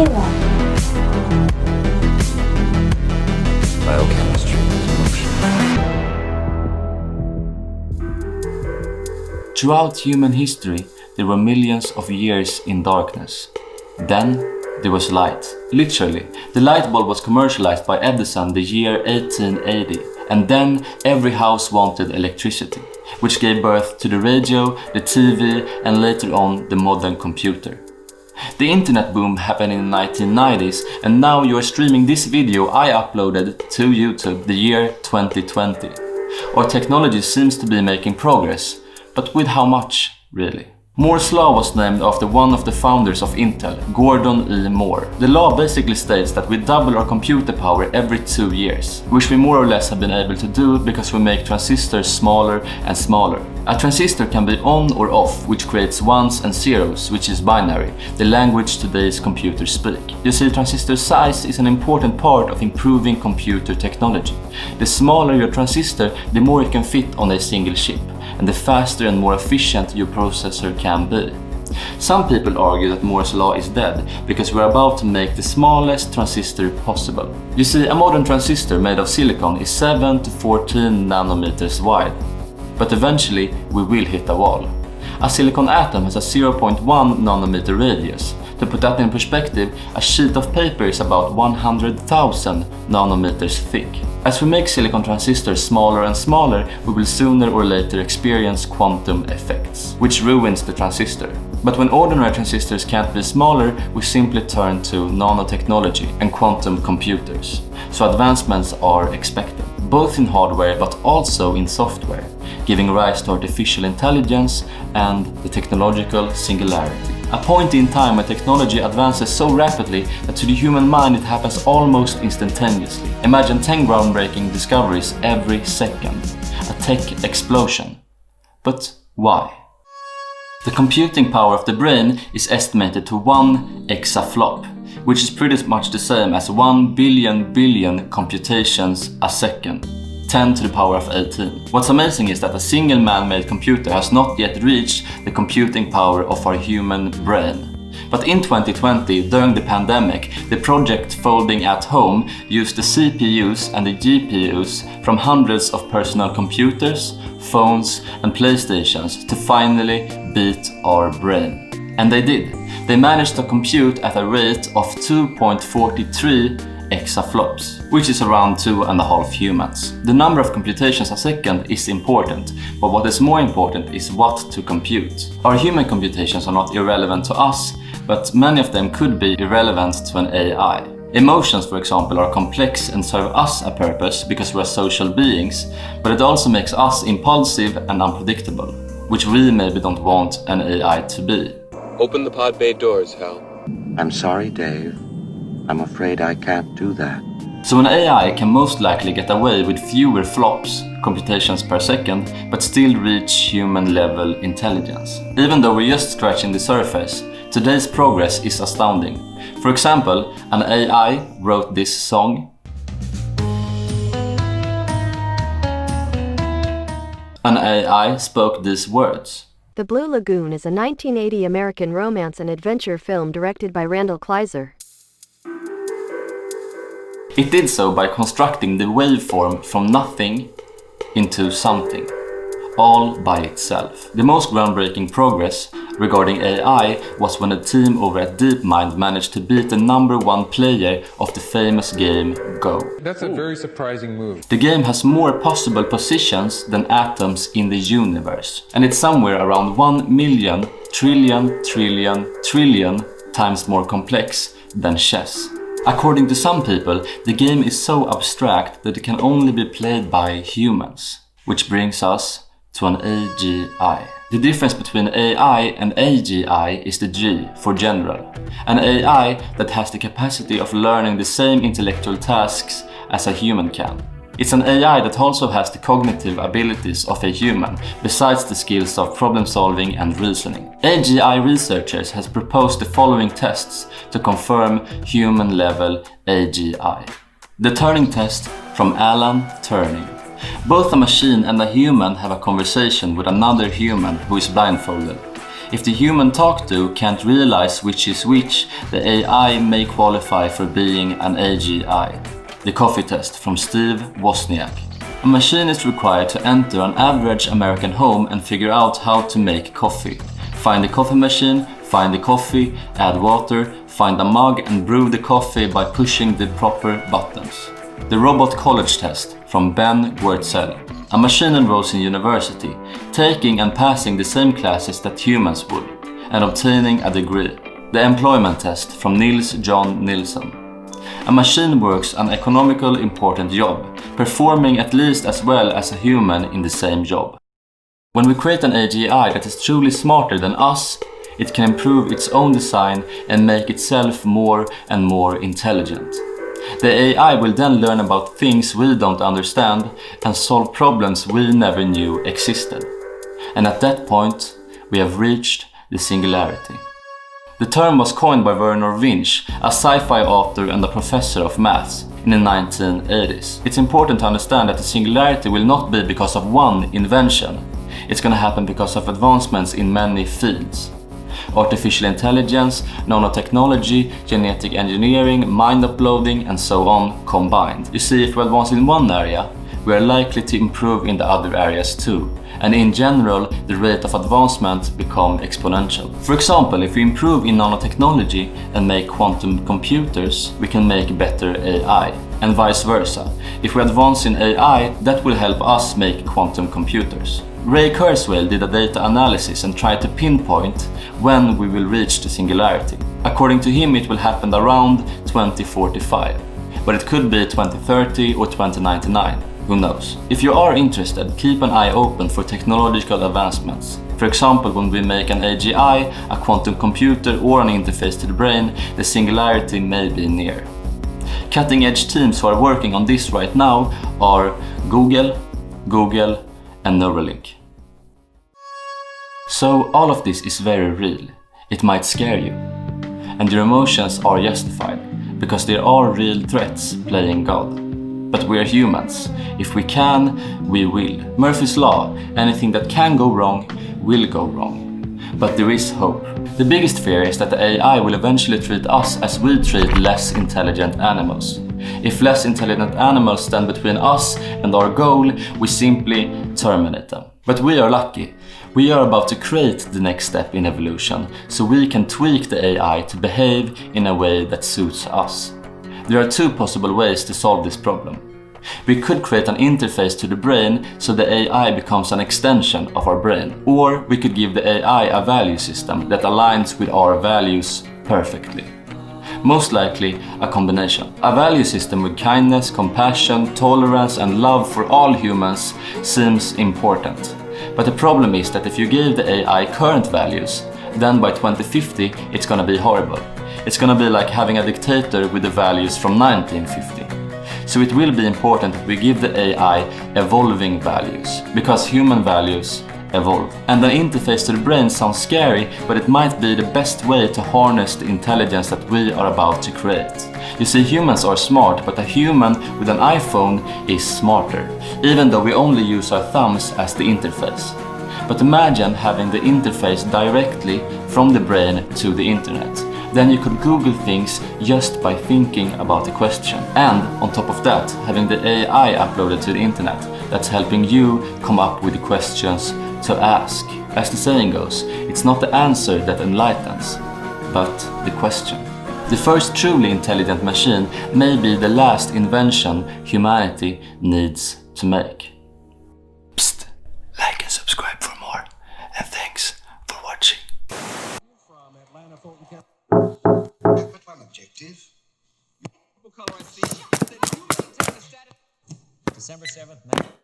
Elon. Biochemistry is motion. Throughout human history, there were millions of years in darkness. Then there was light. Literally, the light bulb was commercialized by Edison the year 1880, and then every house wanted electricity, which gave birth to the radio, the TV, and later on the modern computer. The internet boom happened in the 1990s, and now you are streaming this video I uploaded to YouTube the year 2020. Our technology seems to be making progress, but with how much, really? Moore's Law was named after one of the founders of Intel, Gordon E. Moore. The law basically states that we double our computer power every 2 years, which we more or less have been able to do because we make transistors smaller and smaller. A transistor can be on or off, which creates ones and zeros, which is binary, the language today's computers speak. You see, transistor size is an important part of improving computer technology. The smaller your transistor, the more it can fit on a single chip, and the faster and more efficient your processor can be. Some people argue that Moore's Law is dead because we're about to make the smallest transistor possible. You see, a modern transistor made of silicon is 7 to 14 nanometers wide. But eventually we will hit a wall. A silicon atom has a 0.1 nanometer radius. To put that in perspective, a sheet of paper is about 100,000 nanometers thick. As we make silicon transistors smaller and smaller, we will sooner or later experience quantum effects, which ruins the transistor. But when ordinary transistors can't be smaller, we simply turn to nanotechnology and quantum computers. So advancements are expected, both in hardware but also in software, giving rise to artificial intelligence and the technological singularity. A point in time where technology advances so rapidly that to the human mind it happens almost instantaneously. Imagine 10 groundbreaking discoveries every second. A tech explosion. But why? The computing power of the brain is estimated to 1 exaflop, which is pretty much the same as 1 billion computations a second. 10 to the power of 18. What's amazing is that a single man-made computer has not yet reached the computing power of our human brain. But in 2020, during the pandemic, the project Folding at Home used the CPUs and the GPUs from hundreds of personal computers, phones and PlayStations to finally beat our brain. And they did. They managed to compute at a rate of 2.43 exaflops, which is around 2.5 humans. The number of computations a second is important, but what is more important is what to compute. Our human computations are not irrelevant to us, but many of them could be irrelevant to an AI. Emotions, for example, are complex and serve us a purpose because we are social beings, but it also makes us impulsive and unpredictable, which we maybe don't want an AI to be. Open the pod bay doors, Hal. I'm sorry, Dave. I'm afraid I can't do that. So an AI can most likely get away with fewer flops, computations per second, but still reach human-level intelligence. Even though we're just scratching the surface, today's progress is astounding. For example, an AI wrote this song. An AI spoke these words. The Blue Lagoon is a 1980 American romance and adventure film directed by Randall Kleiser. It did so by constructing the waveform from nothing into something, all by itself. The most groundbreaking progress regarding AI was when a team over at DeepMind managed to beat the #1 player of the famous game Go. That's a very surprising move. The game has more possible positions than atoms in the universe, and it's somewhere around 1 million trillion times more complex than chess. According to some people, the game is so abstract that it can only be played by humans, which brings us to an AGI. The difference between AI and AGI is the G for general. An AI that has the capacity of learning the same intellectual tasks as a human can. It's an AI that also has the cognitive abilities of a human, besides the skills of problem solving and reasoning. AGI researchers have proposed the following tests to confirm human-level AGI. The Turing test from Alan Turing. Both a machine and a human have a conversation with another human who is blindfolded. If the human talked to can't realize which is which, the AI may qualify for being an AGI. The coffee test from Steve Wozniak. A machine is required to enter an average American home and figure out how to make coffee. Find the coffee machine, find the coffee, add water, find a mug and brew the coffee by pushing the proper buttons. The robot college test from Ben Wurtzel. A machine enrolls in university, taking and passing the same classes that humans would, and obtaining a degree. The employment test from Nils John Nilsson. A machine works an economical important job, performing at least as well as a human in the same job. When we create an AGI that is truly smarter than us, it can improve its own design and make itself more and more intelligent. The AI will then learn about things we don't understand and solve problems we never knew existed. And at that point, we have reached the singularity. The term was coined by Vernor Vinge, a sci-fi author and a professor of maths, in the 1980s. It's important to understand that the singularity will not be because of one invention. It's going to happen because of advancements in many fields. Artificial intelligence, nanotechnology, genetic engineering, mind uploading and so on combined. You see, if we advance in one area, we are likely to improve in the other areas too. And in general, the rate of advancement becomes exponential. For example, if we improve in nanotechnology and make quantum computers, we can make better AI. And vice versa. If we advance in AI, that will help us make quantum computers. Ray Kurzweil did a data analysis and tried to pinpoint when we will reach the singularity. According to him, it will happen around 2045, but it could be 2030 or 2099, who knows. If you are interested, keep an eye open for technological advancements. For example, when we make an AGI, a quantum computer or an interface to the brain, the singularity may be near. Cutting-edge teams who are working on this right now are Google, and Neuralink. So all of this is very real. It might scare you. And your emotions are justified, because there are real threats playing God. But we are humans. If we can, we will. Murphy's Law, anything that can go wrong, will go wrong. But there is hope. The biggest fear is that the AI will eventually treat us as we treat less intelligent animals. If less intelligent animals stand between us and our goal, we simply terminate them. But we are lucky. We are about to create the next step in evolution, so we can tweak the AI to behave in a way that suits us. There are two possible ways to solve this problem. We could create an interface to the brain so the AI becomes an extension of our brain. Or we could give the AI a value system that aligns with our values perfectly. Most likely a combination. A value system with kindness, compassion, tolerance and love for all humans seems important. But the problem is that if you give the AI current values, then by 2050 it's gonna be horrible. It's gonna be like having a dictator with the values from 1950. So it will be important that we give the AI evolving values, because human values evolve. And an interface to the brain sounds scary, but it might be the best way to harness the intelligence that we are about to create. You see, humans are smart, but a human with an iPhone is smarter, even though we only use our thumbs as the interface. But imagine having the interface directly from the brain to the internet. Then you could Google things just by thinking about the question. And on top of that, having the AI uploaded to the internet that's helping you come up with the questions to ask. As the saying goes, it's not the answer that enlightens, but the question. The first truly intelligent machine may be the last invention humanity needs to make. Psst, like and subscribe for more, and thanks for watching. Objective. December 7th,